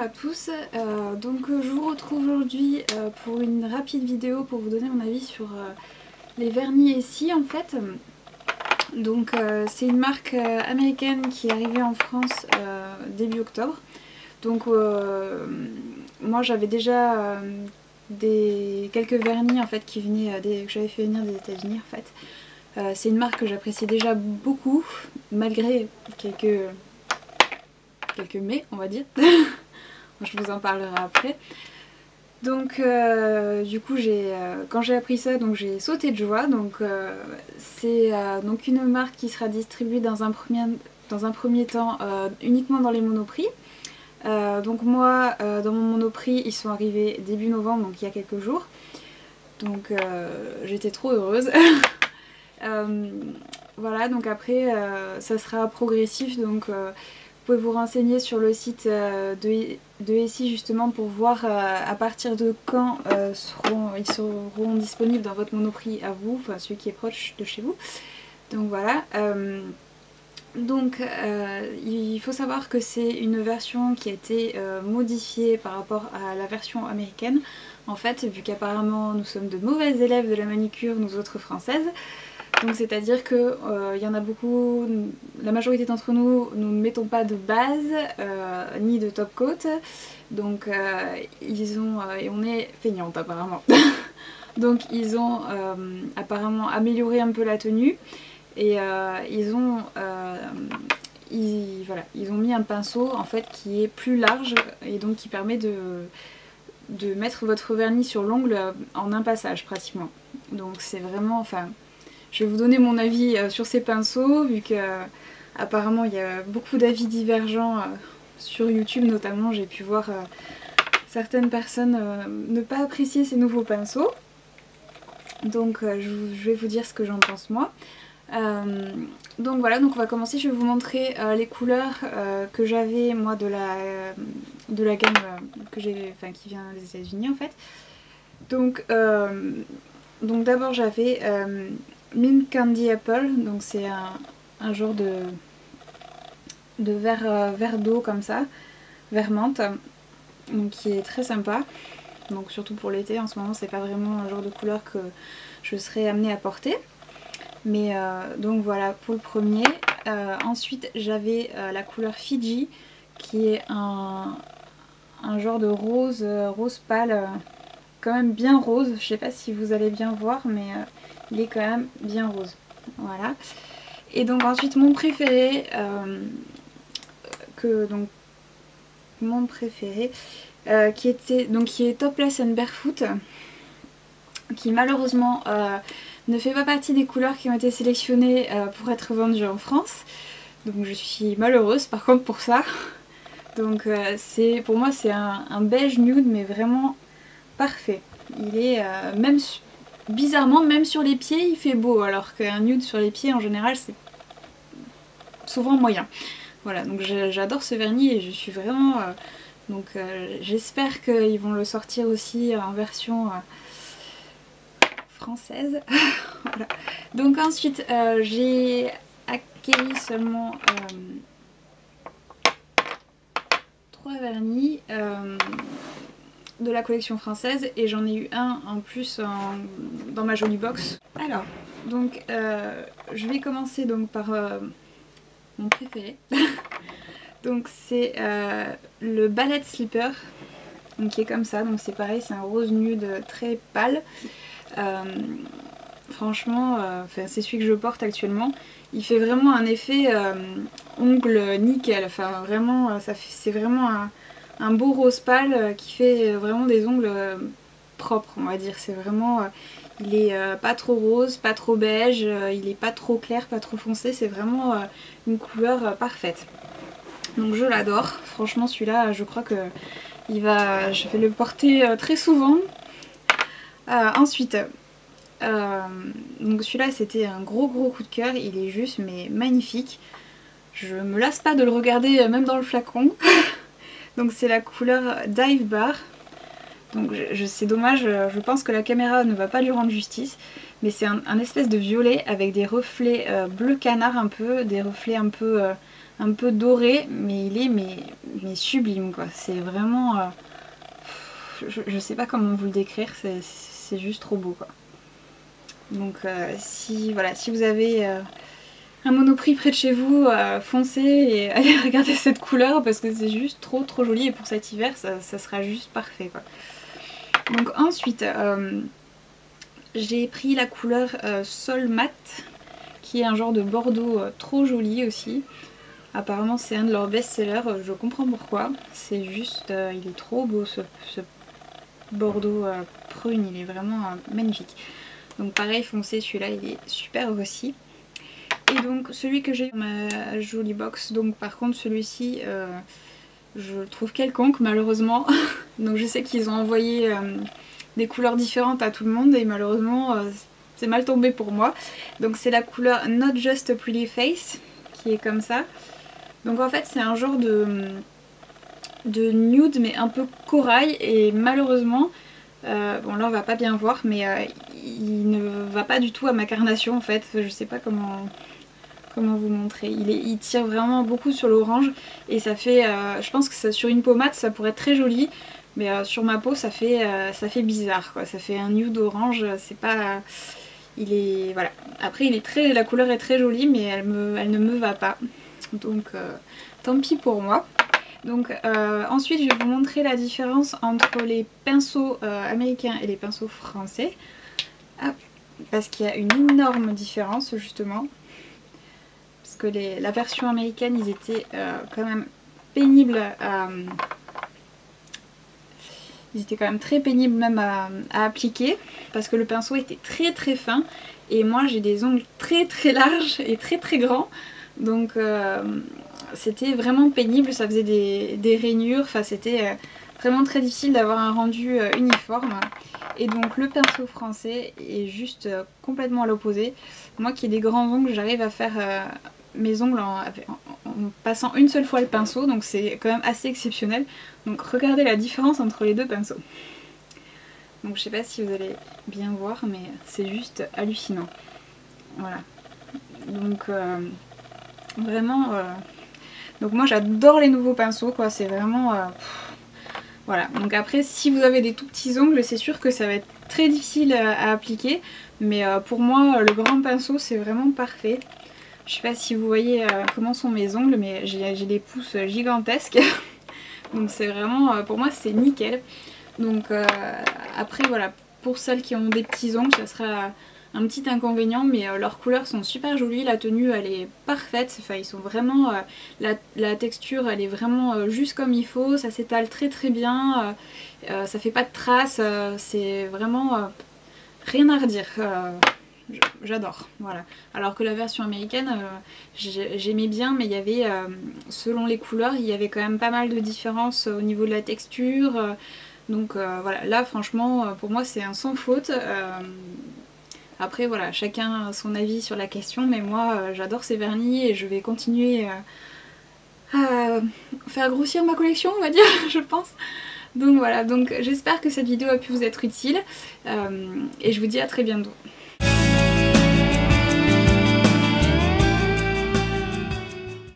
à tous, je vous retrouve aujourd'hui pour une rapide vidéo pour vous donner mon avis sur les vernis Essie en fait. C'est une marque américaine qui est arrivée en France début octobre. Moi j'avais déjà quelques vernis en fait qui venaient que j'avais fait venir des États-Unis en fait. C'est une marque que j'apprécie déjà beaucoup malgré quelques mais on va dire. Je vous en parlerai après. Du coup quand j'ai appris ça, j'ai sauté de joie. C'est une marque qui sera distribuée dans un premier temps uniquement dans les Monoprix. Moi dans mon Monoprix ils sont arrivés début novembre, donc il y a quelques jours. J'étais trop heureuse. Voilà, donc après ça sera progressif, vous pouvez vous renseigner sur le site de Essie justement pour voir à partir de quand ils seront disponibles dans votre Monoprix à vous, enfin celui qui est proche de chez vous. Donc voilà. Il faut savoir que c'est une version qui a été modifiée par rapport à la version américaine. En fait, vu qu'apparemment nous sommes de mauvaises élèves de la manicure, nous autres françaises. Donc c'est à dire que y en a beaucoup, la majorité d'entre nous, nous ne mettons pas de base ni de top coat. Et on est feignante apparemment. Donc ils ont apparemment amélioré un peu la tenue. Et ils ont mis un pinceau en fait qui est plus large et donc qui permet de mettre votre vernis sur l'ongle en un passage pratiquement. Donc c'est vraiment, je vais vous donner mon avis sur ces pinceaux, vu que apparemment il y a beaucoup d'avis divergents sur YouTube notamment. J'ai pu voir certaines personnes ne pas apprécier ces nouveaux pinceaux. Je vais vous dire ce que j'en pense moi. Voilà, on va commencer. Je vais vous montrer les couleurs que j'avais moi de la gamme qui vient des États-Unis en fait. D'abord j'avais Mint Candy Apple, donc c'est un genre de verre d'eau comme ça, vert menthe, donc qui est très sympa. Donc surtout pour l'été, en ce moment c'est pas vraiment un genre de couleur que je serais amenée à porter. Mais voilà pour le premier. Ensuite j'avais la couleur Fiji, qui est un genre de rose pâle, quand même bien rose. Je sais pas si vous allez bien voir, mais il est quand même bien rose. Voilà. Et donc ensuite mon préféré, qui est Topless and Barefoot, qui malheureusement ne fait pas partie des couleurs qui ont été sélectionnées pour être vendues en France. Donc je suis malheureuse par contre pour ça. Pour moi c'est un beige nude, mais vraiment parfait. Il est bizarrement, même sur les pieds il fait beau, alors qu'un nude sur les pieds en général c'est souvent moyen. Voilà, donc j'adore ce vernis et je suis vraiment... j'espère qu'ils vont le sortir aussi en version française. Voilà. Donc ensuite j'ai accueilli seulement 3 vernis de la collection française, et j'en ai eu un en plus dans ma jolie box. Alors, je vais commencer par mon préféré. Donc c'est le Ballet Slipper, qui est comme ça, donc c'est pareil, c'est un rose nude très pâle. Franchement, c'est celui que je porte actuellement. Il fait vraiment un effet ongle nickel, enfin vraiment, c'est vraiment un beau rose pâle qui fait vraiment des ongles propres, on va dire. C'est vraiment, il est pas trop rose, pas trop beige, il est pas trop clair, pas trop foncé, c'est vraiment une couleur parfaite. Donc je l'adore, franchement celui-là je crois que je vais le porter très souvent. Ensuite, celui-là c'était un gros coup de cœur, il est juste mais magnifique. Je me lasse pas de le regarder même dans le flacon. Donc c'est la couleur Dive Bar. Donc c'est dommage, je pense que la caméra ne va pas lui rendre justice. mais c'est un espèce de violet avec des reflets bleu canard un peu, des reflets un peu dorés, mais il est mais sublime quoi. C'est vraiment... je sais pas comment vous le décrire, c'est juste trop beau quoi. Donc si vous avez un Monoprix près de chez vous, foncez et allez regarder cette couleur parce que c'est juste trop joli et pour cet hiver ça sera juste parfait quoi. Donc ensuite j'ai pris la couleur Sol Mat qui est un genre de bordeaux trop joli aussi. Apparemment c'est un de leurs best-sellers, je comprends pourquoi. C'est juste, il est trop beau ce bordeaux prune, il est vraiment magnifique. Donc pareil foncé, celui-là il est super aussi. Et donc celui que j'ai dans ma jolie box, donc par contre celui-ci je le trouve quelconque malheureusement. Donc je sais qu'ils ont envoyé des couleurs différentes à tout le monde et malheureusement c'est mal tombé pour moi. Donc c'est la couleur Not Just a Pretty Face qui est comme ça. Donc en fait c'est un genre de nude mais un peu corail et malheureusement bon là on va pas bien voir mais il ne va pas du tout à ma carnation en fait. Je sais pas comment vous montrer. Il tire vraiment beaucoup sur l'orange et ça fait, je pense que ça, sur une pommade ça pourrait être très joli mais sur ma peau ça fait bizarre quoi. Ça fait un nude orange, c'est pas... il est... voilà. Après la couleur est très jolie mais elle ne me va pas. Donc tant pis pour moi. Donc ensuite je vais vous montrer la différence entre les pinceaux américains et les pinceaux français. Hop, parce qu'il y a une énorme différence justement. Parce que la version américaine ils étaient quand même pénibles à... Ils étaient quand même très pénibles même à appliquer. Parce que le pinceau était très fin. Et moi j'ai des ongles très larges et très grands. Donc c'était vraiment pénible, ça faisait des rainures, enfin c'était vraiment très difficile d'avoir un rendu uniforme. Et donc le pinceau français est juste complètement à l'opposé. Moi qui ai des grands ongles, j'arrive à faire mes ongles en passant une seule fois le pinceau, donc c'est quand même assez exceptionnel. Donc regardez la différence entre les deux pinceaux. Donc je sais pas si vous allez bien voir, mais c'est juste hallucinant. Voilà. Donc vraiment... Donc moi j'adore les nouveaux pinceaux quoi, c'est vraiment... voilà, donc après si vous avez des tout petits ongles c'est sûr que ça va être très difficile à appliquer. Mais pour moi le grand pinceau c'est vraiment parfait. Je sais pas si vous voyez comment sont mes ongles mais j'ai des pouces gigantesques. Donc c'est vraiment, pour moi c'est nickel. Donc après voilà, pour celles qui ont des petits ongles ça sera... un petit inconvénient mais leurs couleurs sont super jolies, la tenue elle est parfaite, enfin ils sont vraiment, la texture elle est vraiment juste comme il faut, ça s'étale très bien, ça fait pas de traces, c'est vraiment rien à redire, j'adore, voilà. Alors que la version américaine j'aimais bien mais il y avait, selon les couleurs il y avait quand même pas mal de différences au niveau de la texture, donc voilà, là franchement pour moi c'est un sans faute. Après voilà, chacun a son avis sur la question, mais moi j'adore ces vernis et je vais continuer à faire grossir ma collection on va dire, je pense. Donc voilà, donc j'espère que cette vidéo a pu vous être utile et je vous dis à très bientôt.